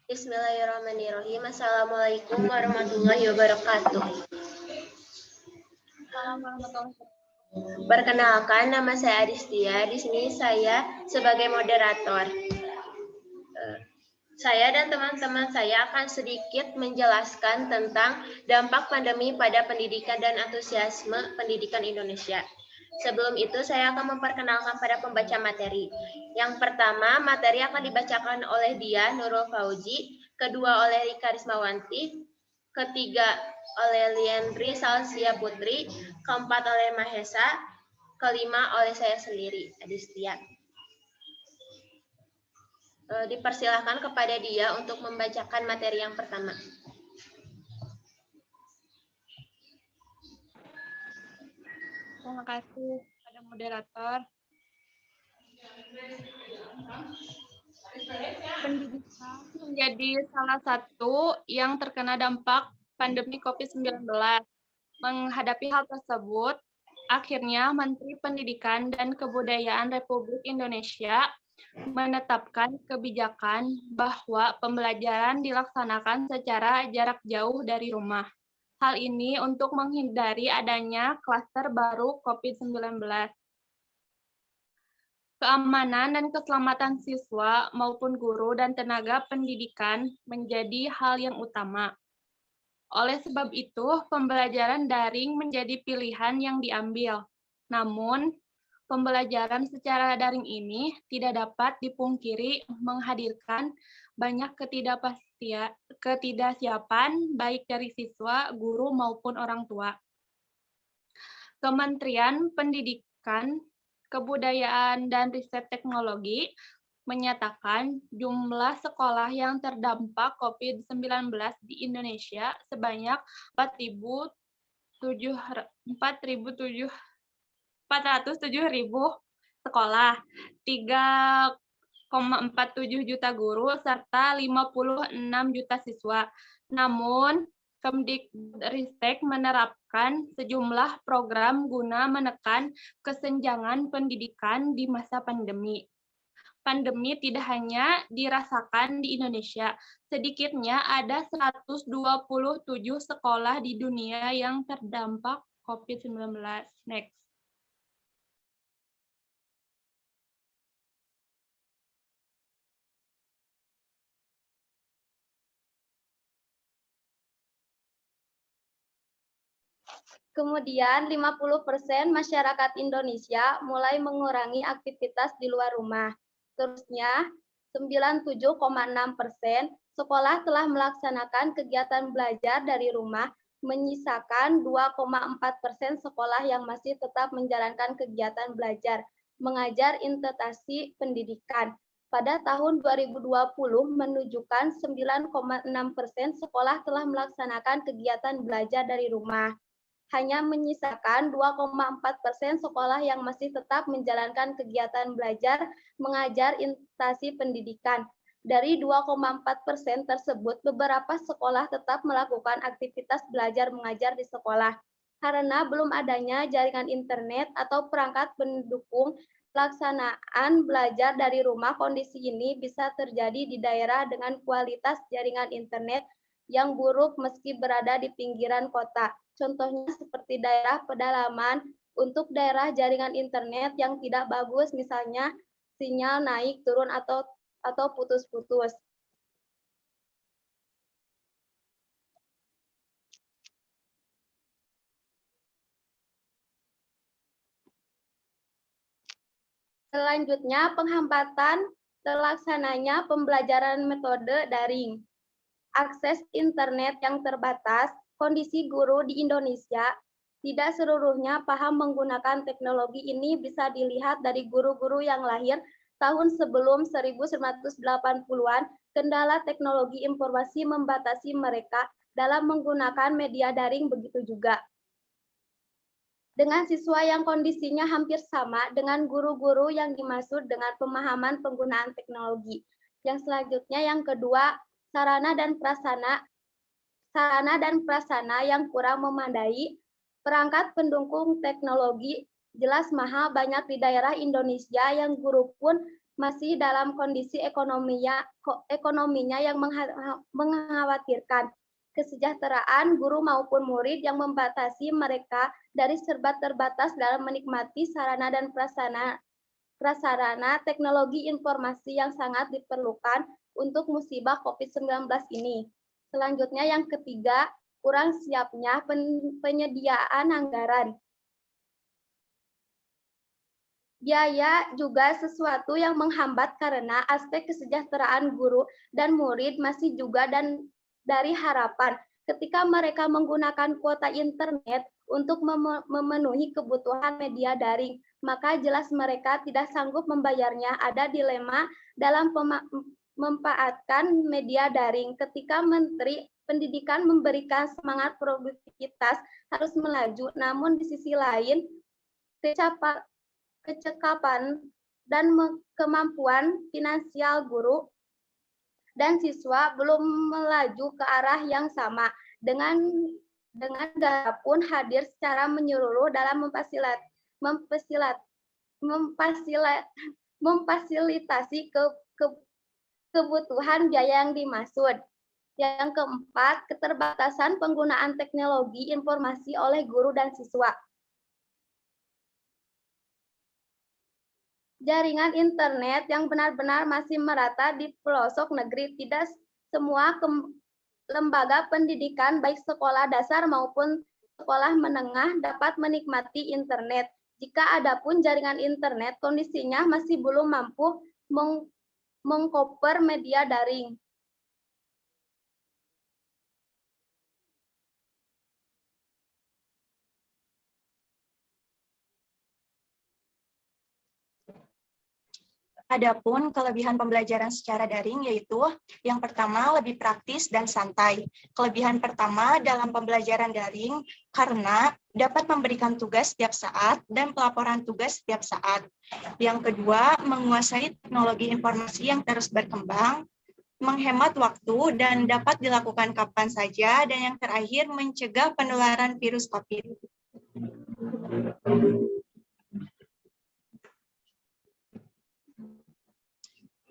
Bismillahirrahmanirrahim. Assalamualaikum warahmatullahi wabarakatuh. Perkenalkan, nama saya Adistia. Di sini saya sebagai moderator. Saya dan teman-teman saya akan sedikit menjelaskan tentang dampak pandemi pada pendidikan dan antusiasme pendidikan Indonesia. Sebelum itu, saya akan memperkenalkan pada pembaca materi. Yang pertama, materi akan dibacakan oleh Dia Nurul Fauzi, kedua oleh Rika Rismawanti, ketiga oleh Liendri Salsia Putri, keempat oleh Mahesa, kelima oleh saya sendiri, Adistia. Dipersilahkan kepada Dia untuk membacakan materi yang pertama. Terima kasih pada moderator. Pendidikan menjadi salah satu yang terkena dampak pandemi COVID-19. Menghadapi hal tersebut, akhirnya Menteri Pendidikan dan Kebudayaan Republik Indonesia menetapkan kebijakan bahwa pembelajaran dilaksanakan secara jarak jauh dari rumah. Hal ini untuk menghindari adanya klaster baru COVID-19. Keamanan dan keselamatan siswa maupun guru dan tenaga pendidikan menjadi hal yang utama. Oleh sebab itu, pembelajaran daring menjadi pilihan yang diambil. Namun, pembelajaran secara daring ini tidak dapat dipungkiri menghadirkan banyak ketidaksiapan baik dari siswa, guru, maupun orang tua. Kementerian Pendidikan, Kebudayaan, dan Riset Teknologi menyatakan jumlah sekolah yang terdampak COVID-19 di Indonesia sebanyak 407.000 sekolah, 3,47 juta guru, serta 56 juta siswa. Namun, Kemdikbudristek menerapkan sejumlah program guna menekan kesenjangan pendidikan di masa pandemi. Pandemi tidak hanya dirasakan di Indonesia, sedikitnya ada 127 sekolah di dunia yang terdampak COVID-19. Next. Kemudian 50% masyarakat Indonesia mulai mengurangi aktivitas di luar rumah. Terusnya 97,6% sekolah telah melaksanakan kegiatan belajar dari rumah, menyisakan 2,4% sekolah yang masih tetap menjalankan kegiatan belajar, mengajar intensasi pendidikan. Pada tahun 2020 menunjukkan 9,6% sekolah telah melaksanakan kegiatan belajar dari rumah. Hanya menyisakan 2,4% sekolah yang masih tetap menjalankan kegiatan belajar mengajar instansi pendidikan. Dari 2,4% tersebut, beberapa sekolah tetap melakukan aktivitas belajar mengajar di sekolah. Karena belum adanya jaringan internet atau perangkat pendukung pelaksanaan belajar dari rumah, kondisi ini bisa terjadi di daerah dengan kualitas jaringan internet yang buruk meski berada di pinggiran kota. Contohnya seperti daerah pedalaman. Untuk daerah jaringan internet yang tidak bagus, misalnya sinyal naik, turun, atau putus-putus. Selanjutnya, penghambatan terlaksananya pembelajaran metode daring. Akses internet yang terbatas, kondisi guru di Indonesia tidak seluruhnya paham menggunakan teknologi ini bisa dilihat dari guru-guru yang lahir tahun sebelum 1980-an, kendala teknologi informasi membatasi mereka dalam menggunakan media daring begitu juga. Dengan siswa yang kondisinya hampir sama dengan guru-guru yang dimaksud dengan pemahaman penggunaan teknologi. Yang selanjutnya, yang kedua, sarana dan prasarana yang kurang memadai, perangkat pendukung teknologi jelas mahal banyak di daerah Indonesia yang guru pun masih dalam kondisi ekonominya yang mengkhawatirkan. Kesejahteraan guru maupun murid yang membatasi mereka dari serba terbatas dalam menikmati sarana dan prasarana teknologi informasi yang sangat diperlukan untuk musibah COVID-19 ini. Selanjutnya yang ketiga, kurang siapnya penyediaan anggaran. Biaya juga sesuatu yang menghambat karena aspek kesejahteraan guru dan murid masih juga dari harapan. Ketika mereka menggunakan kuota internet untuk memenuhi kebutuhan media daring, maka jelas mereka tidak sanggup membayarnya. Ada dilema dalam memanfaatkan media daring. Ketika Menteri Pendidikan memberikan semangat produktivitas harus melaju, namun di sisi lain kecekapan dan kemampuan finansial guru dan siswa belum melaju ke arah yang sama. Dengan negara pun hadir secara menyeluruh dalam memfasilitasi kebutuhan biaya yang dimaksud. Yang keempat, keterbatasan penggunaan teknologi informasi oleh guru dan siswa. Jaringan internet yang benar-benar masih merata di pelosok negeri. Tidak semua lembaga pendidikan, baik sekolah dasar maupun sekolah menengah, dapat menikmati internet. Jika ada pun jaringan internet, kondisinya masih belum mampu mengcover media daring. Adapun kelebihan pembelajaran secara daring yaitu yang pertama lebih praktis dan santai. Kelebihan pertama dalam pembelajaran daring karena dapat memberikan tugas setiap saat dan pelaporan tugas setiap saat. Yang kedua, menguasai teknologi informasi yang terus berkembang, menghemat waktu dan dapat dilakukan kapan saja, dan yang terakhir mencegah penularan virus COVID.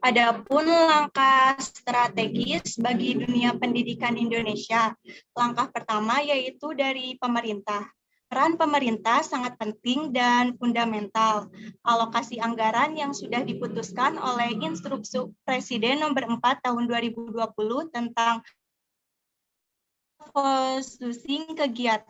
Adapun langkah strategis bagi dunia pendidikan Indonesia, langkah pertama yaitu dari pemerintah. Peran pemerintah sangat penting dan fundamental. Alokasi anggaran yang sudah diputuskan oleh Instruksi Presiden nomor 4 tahun 2020 tentang focusing kegiatan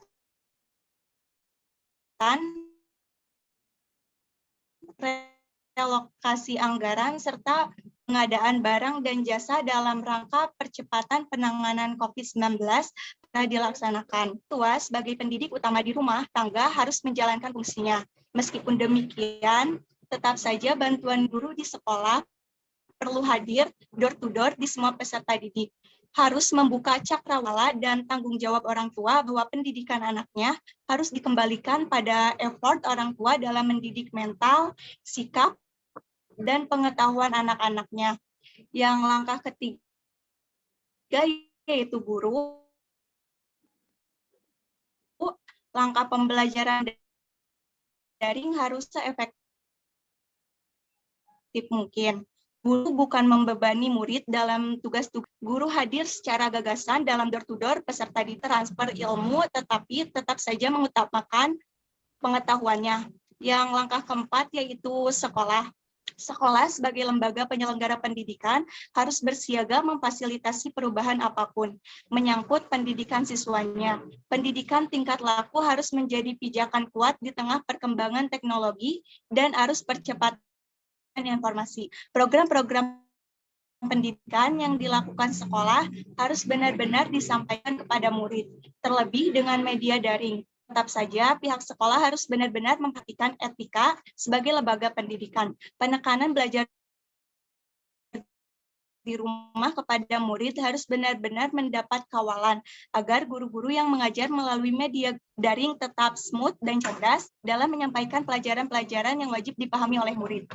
relokasi anggaran serta pengadaan barang dan jasa dalam rangka percepatan penanganan COVID-19 telah dilaksanakan. Tua sebagai pendidik utama di rumah tangga harus menjalankan fungsinya. Meskipun demikian, tetap saja bantuan guru di sekolah perlu hadir door to door di semua peserta didik. Harus membuka cakrawala dan tanggung jawab orang tua bahwa pendidikan anaknya harus dikembalikan pada effort orang tua dalam mendidik mental, sikap, dan pengetahuan anak-anaknya. Yang langkah ketiga yaitu guru. Langkah pembelajaran daring harus seefektif mungkin. Guru bukan membebani murid dalam tugas-tugas. Guru hadir secara gagasan dalam door-to-door peserta ditransfer ilmu, tetapi tetap saja mengutamakan pengetahuannya. Yang langkah keempat yaitu sekolah. Sekolah sebagai lembaga penyelenggara pendidikan harus bersiaga memfasilitasi perubahan apapun menyangkut pendidikan siswanya. Pendidikan tingkat laku harus menjadi pijakan kuat di tengah perkembangan teknologi dan arus percepatan informasi. Program-program pendidikan yang dilakukan sekolah harus benar-benar disampaikan kepada murid, terlebih dengan media daring. Tetap saja pihak sekolah harus benar-benar memperhatikan etika sebagai lembaga pendidikan. Penekanan belajar di rumah kepada murid harus benar-benar mendapat kawalan agar guru-guru yang mengajar melalui media daring tetap smooth dan cerdas dalam menyampaikan pelajaran-pelajaran yang wajib dipahami oleh murid.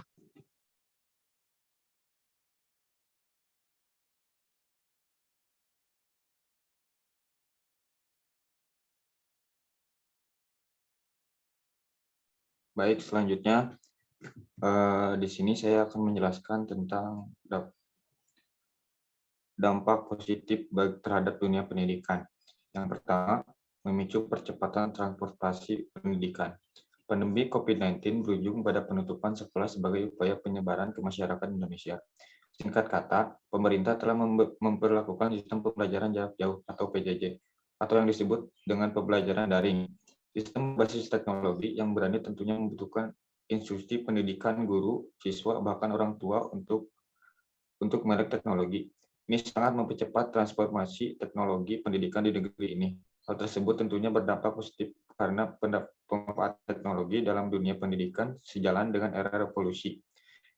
Baik, selanjutnya Di sini saya akan menjelaskan tentang dampak positif terhadap dunia pendidikan. Yang pertama, memicu percepatan transportasi pendidikan. Pandemi COVID-19 berujung pada penutupan sekolah sebagai upaya penyebaran ke masyarakat Indonesia. Singkat kata, pemerintah telah memperlakukan sistem pembelajaran jarak jauh atau PJJ, atau yang disebut dengan pembelajaran daring. Sistem berbasis teknologi yang berani tentunya membutuhkan instruksi pendidikan guru, siswa, bahkan orang tua untuk melek teknologi. Ini sangat mempercepat transformasi teknologi pendidikan di negeri ini. Hal tersebut tentunya berdampak positif karena pemanfaatan teknologi dalam dunia pendidikan sejalan dengan era revolusi.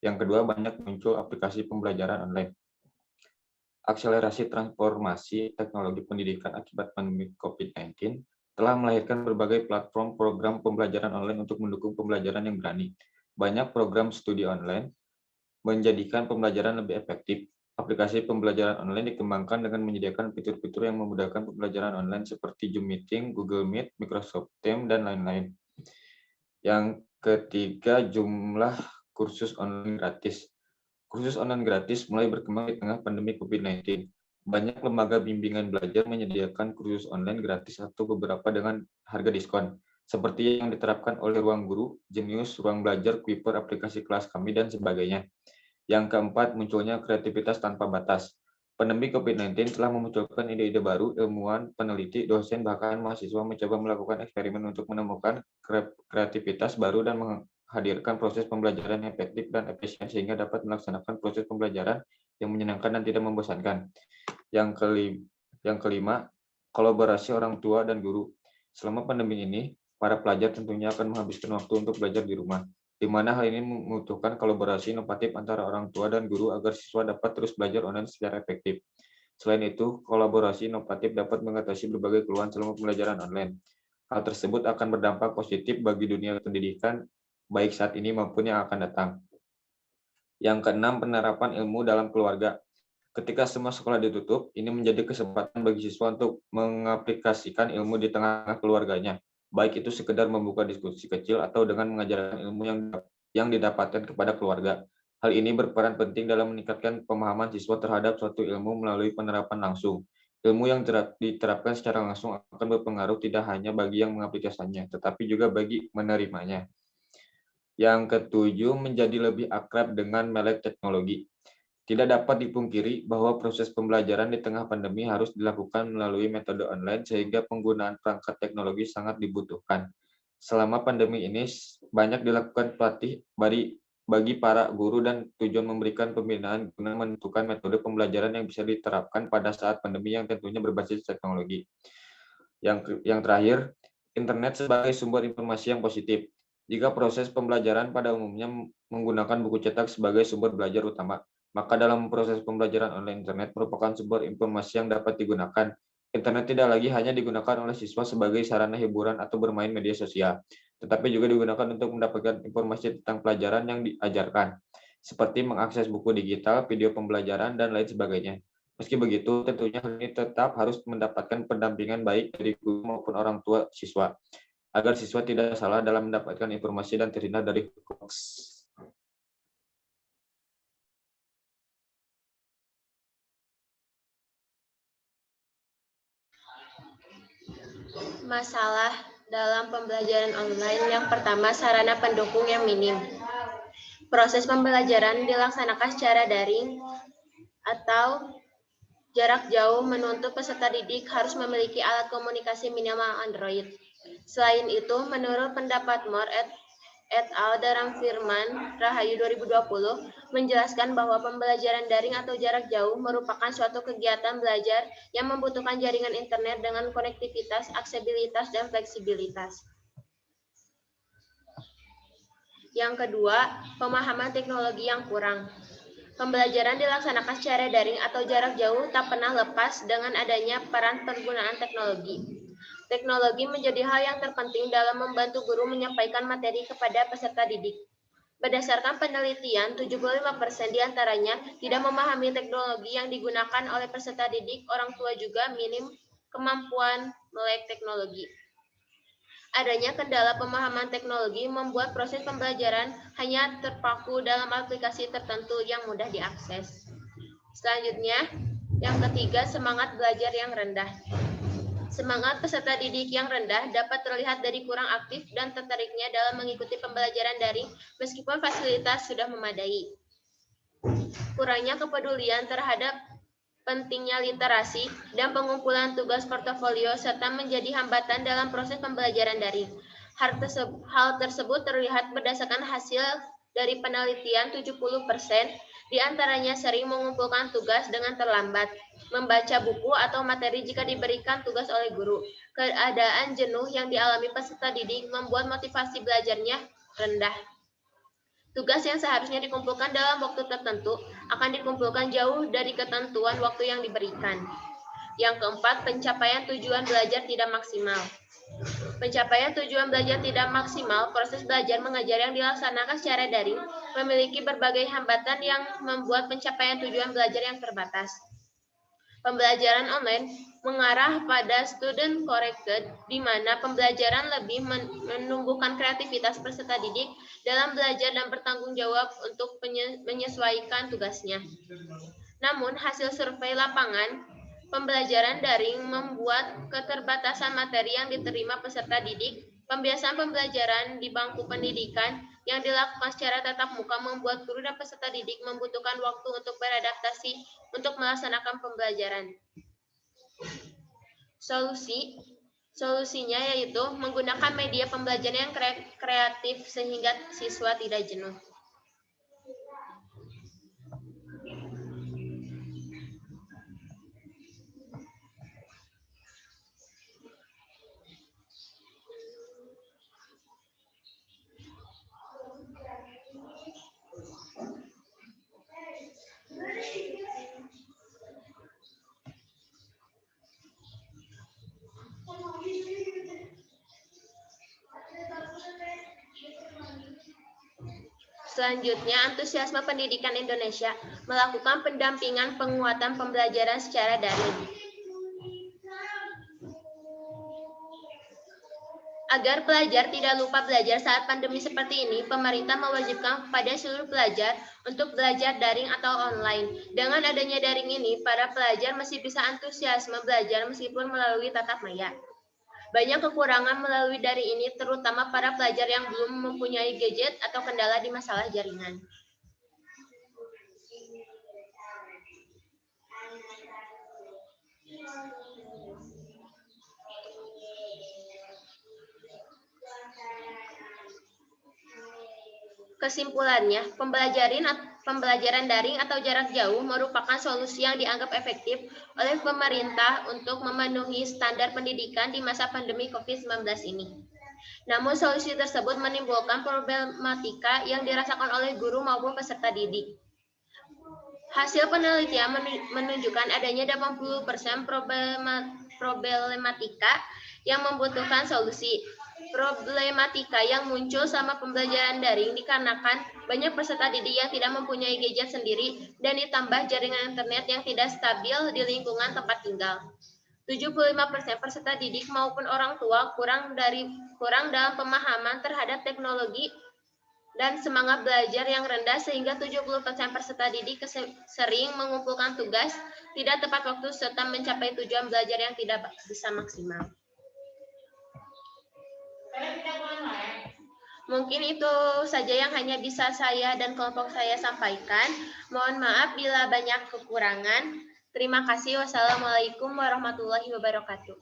Yang kedua, banyak muncul aplikasi pembelajaran online. Akselerasi transformasi teknologi pendidikan akibat pandemi COVID-19 telah melahirkan berbagai platform program pembelajaran online untuk mendukung pembelajaran yang berani. Banyak program studi online menjadikan pembelajaran lebih efektif. Aplikasi pembelajaran online dikembangkan dengan menyediakan fitur-fitur yang memudahkan pembelajaran online seperti Zoom Meeting, Google Meet, Microsoft Teams, dan lain-lain. Yang ketiga, jumlah kursus online gratis. Kursus online gratis mulai berkembang di tengah pandemi COVID-19. Banyak lembaga bimbingan belajar menyediakan kursus online gratis atau beberapa dengan harga diskon, seperti yang diterapkan oleh Ruang Guru, Jenius, Ruang Belajar, Kuiper, aplikasi kelas kami, dan sebagainya. Yang keempat, munculnya kreativitas tanpa batas. Pandemi COVID-19 telah memunculkan ide-ide baru, ilmuwan, peneliti, dosen, bahkan mahasiswa mencoba melakukan eksperimen untuk menemukan kreativitas baru dan menghadirkan proses pembelajaran yang efektif dan efisien sehingga dapat melaksanakan proses pembelajaran yang menyenangkan dan tidak membosankan. Yang kelima, kolaborasi orang tua dan guru. Selama pandemi ini, para pelajar tentunya akan menghabiskan waktu untuk belajar di rumah, di mana hal ini membutuhkan kolaborasi inovatif antara orang tua dan guru agar siswa dapat terus belajar online secara efektif. Selain itu, kolaborasi inovatif dapat mengatasi berbagai keluhan selama pembelajaran online. Hal tersebut akan berdampak positif bagi dunia pendidikan, baik saat ini maupun yang akan datang. Yang keenam, penerapan ilmu dalam keluarga. Ketika semua sekolah ditutup, ini menjadi kesempatan bagi siswa untuk mengaplikasikan ilmu di tengah keluarganya, baik itu sekedar membuka diskusi kecil atau dengan mengajarkan ilmu yang didapatkan kepada keluarga. Hal ini berperan penting dalam meningkatkan pemahaman siswa terhadap suatu ilmu melalui penerapan langsung. Ilmu yang diterapkan secara langsung akan berpengaruh tidak hanya bagi yang mengaplikasikannya, tetapi juga bagi menerimanya. Yang ketujuh, menjadi lebih akrab dengan melek teknologi. Tidak dapat dipungkiri bahwa proses pembelajaran di tengah pandemi harus dilakukan melalui metode online sehingga penggunaan perangkat teknologi sangat dibutuhkan. Selama pandemi ini banyak dilakukan pelatih bagi para guru dan tujuan memberikan pembinaan guna menentukan metode pembelajaran yang bisa diterapkan pada saat pandemi yang tentunya berbasis teknologi. Yang terakhir, internet sebagai sumber informasi yang positif. Jika proses pembelajaran pada umumnya menggunakan buku cetak sebagai sumber belajar utama, maka dalam proses pembelajaran online internet merupakan sumber informasi yang dapat digunakan. Internet tidak lagi hanya digunakan oleh siswa sebagai sarana hiburan atau bermain media sosial, tetapi juga digunakan untuk mendapatkan informasi tentang pelajaran yang diajarkan, seperti mengakses buku digital, video pembelajaran, dan lain sebagainya. Meski begitu, tentunya hal ini tetap harus mendapatkan pendampingan baik dari guru maupun orang tua siswa, agar siswa tidak salah dalam mendapatkan informasi dan terhindar dari hoax. Masalah dalam pembelajaran online yang pertama, sarana pendukung yang minim. Proses pembelajaran dilaksanakan secara daring atau jarak jauh menuntut peserta didik harus memiliki alat komunikasi minimal Android. Selain itu, menurut pendapat Moore et al. Dalam Firman Rahayu 2020 menjelaskan bahwa pembelajaran daring atau jarak jauh merupakan suatu kegiatan belajar yang membutuhkan jaringan internet dengan konektivitas, aksesibilitas, dan fleksibilitas. Yang kedua, pemahaman teknologi yang kurang. Pembelajaran dilaksanakan secara daring atau jarak jauh tak pernah lepas dengan adanya peran penggunaan teknologi. Teknologi menjadi hal yang terpenting dalam membantu guru menyampaikan materi kepada peserta didik. Berdasarkan penelitian, 75% diantaranya tidak memahami teknologi yang digunakan oleh peserta didik, orang tua juga minim kemampuan melek teknologi. Adanya kendala pemahaman teknologi membuat proses pembelajaran hanya terpaku dalam aplikasi tertentu yang mudah diakses. Selanjutnya, yang ketiga, semangat belajar yang rendah. Semangat peserta didik yang rendah dapat terlihat dari kurang aktif dan tertariknya dalam mengikuti pembelajaran daring meskipun fasilitas sudah memadai. Kurangnya kepedulian terhadap pentingnya literasi dan pengumpulan tugas portofolio serta menjadi hambatan dalam proses pembelajaran daring. Hal tersebut terlihat berdasarkan hasil dari penelitian 70% diantaranya sering mengumpulkan tugas dengan terlambat, membaca buku atau materi jika diberikan tugas oleh guru. Keadaan jenuh yang dialami peserta didik membuat motivasi belajarnya rendah. Tugas yang seharusnya dikumpulkan dalam waktu tertentu akan dikumpulkan jauh dari ketentuan waktu yang diberikan. Yang keempat, pencapaian tujuan belajar tidak maksimal. Pencapaian tujuan belajar tidak maksimal, proses belajar mengajar yang dilaksanakan secara daring memiliki berbagai hambatan yang membuat pencapaian tujuan belajar yang terbatas. Pembelajaran online mengarah pada student corrected, di mana pembelajaran lebih menumbuhkan kreativitas peserta didik dalam belajar dan bertanggung jawab untuk menyesuaikan tugasnya. Namun, hasil survei lapangan, pembelajaran daring membuat keterbatasan materi yang diterima peserta didik. Pembiasaan pembelajaran di bangku pendidikan yang dilakukan secara tatap muka membuat guru dan peserta didik membutuhkan waktu untuk beradaptasi untuk melaksanakan pembelajaran. Solusinya yaitu menggunakan media pembelajaran yang kreatif sehingga siswa tidak jenuh. Selanjutnya, antusiasme pendidikan Indonesia melakukan pendampingan penguatan pembelajaran secara daring. Agar pelajar tidak lupa belajar saat pandemi seperti ini, pemerintah mewajibkan kepada seluruh pelajar untuk belajar daring atau online. Dengan adanya daring ini, para pelajar masih bisa antusiasme belajar meskipun melalui tatap maya. Banyak kekurangan melalui daring ini, terutama para pelajar yang belum mempunyai gadget atau kendala di masalah jaringan. Kesimpulannya, pembelajaran daring atau jarak jauh merupakan solusi yang dianggap efektif oleh pemerintah untuk memenuhi standar pendidikan di masa pandemi COVID-19 ini. Namun solusi tersebut menimbulkan problematika yang dirasakan oleh guru maupun peserta didik. Hasil penelitian menunjukkan adanya 80% problematika yang membutuhkan solusi. Problematika yang muncul sama pembelajaran daring dikarenakan banyak peserta didik yang tidak mempunyai gadget sendiri dan ditambah jaringan internet yang tidak stabil di lingkungan tempat tinggal. 75% peserta didik maupun orang tua kurang dalam pemahaman terhadap teknologi dan semangat belajar yang rendah sehingga 70% peserta didik sering mengumpulkan tugas, tidak tepat waktu, serta mencapai tujuan belajar yang tidak bisa maksimal. Mungkin itu saja yang hanya bisa saya dan kelompok saya sampaikan. Mohon maaf bila banyak kekurangan. Terima kasih. Wassalamualaikum warahmatullahi wabarakatuh.